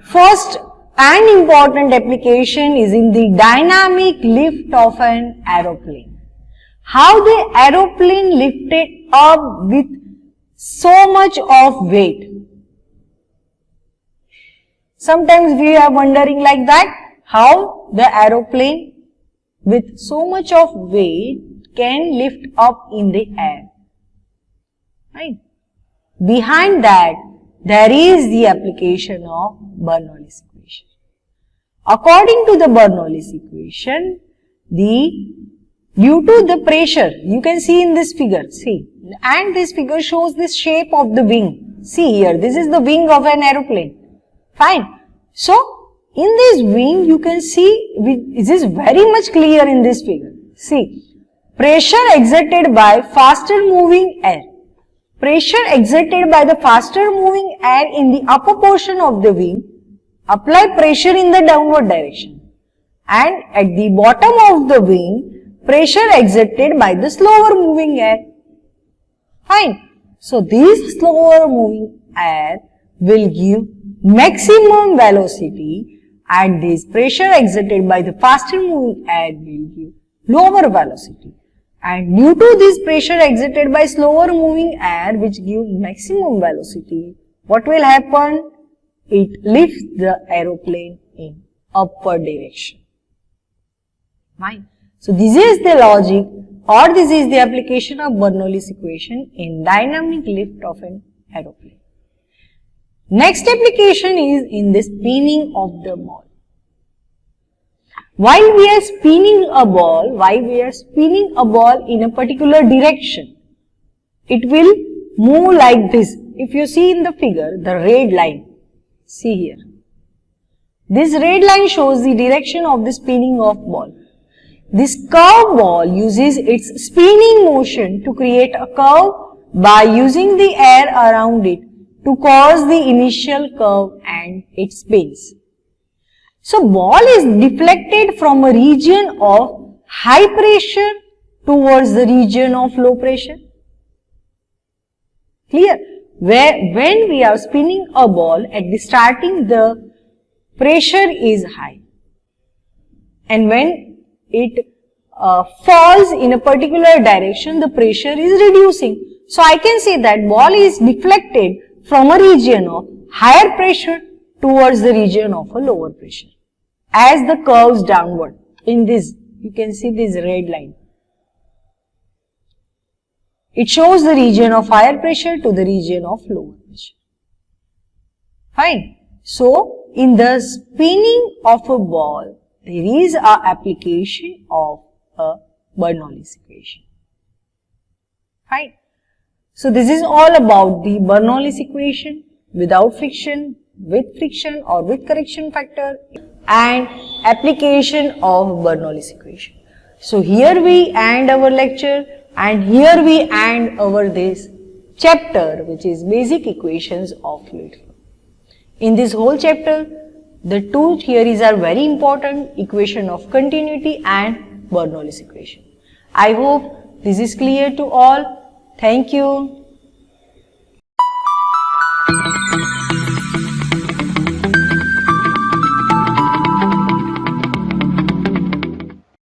First and important application is in the dynamic lift of an aeroplane. How the aeroplane lifted up with so much of weight. Sometimes we are wondering like that, how the aeroplane with so much of weight can lift up in the air. Right? Behind that, there is the application of Bernoulli's equation. According to the Bernoulli's equation, due to the pressure, you can see in this figure, see, and this figure shows the shape of the wing. See here, this is the wing of an aeroplane. Fine. So, in this wing, you can see, this is very much clear in this figure. See, pressure exerted by faster moving air. Pressure exerted by the faster moving air in the upper portion of the wing apply pressure in the downward direction, and at the bottom of the wing pressure exerted by the slower moving air. Fine. So, this slower moving air will give maximum velocity and this pressure exerted by the faster moving air will give lower velocity. And due to this pressure exerted by slower moving air which give maximum velocity, what will happen? It lifts the aeroplane in upward direction. Fine. So, this is the logic or this is the application of Bernoulli's equation in dynamic lift of an aeroplane. Next application is in the spinning of the ball. While we are spinning a ball in a particular direction, it will move like this. If you see in the figure, the red line, see here. This red line shows the direction of the spinning of ball. This curved ball uses its spinning motion to create a curve by using the air around it to cause the initial curve and it spins. So, ball is deflected from a region of high pressure towards the region of low pressure. Clear? When we are spinning a ball, at the starting the pressure is high, and when it falls in a particular direction, the pressure is reducing. So, I can say that ball is deflected from a region of higher pressure towards the region of a lower pressure. As the curves downward, in this, you can see this red line. It shows the region of higher pressure to the region of lower pressure. Fine. So, in the spinning of a ball, there is a application of a Bernoulli's equation. Fine. So, this is all about the Bernoulli's equation without friction, with friction or with correction factor, and application of Bernoulli's equation. So, here we end our lecture and here we end our this chapter which is basic equations of fluid flow. In this whole chapter, the two theories are very important, equation of continuity and Bernoulli's equation. I hope this is clear to all. Thank you.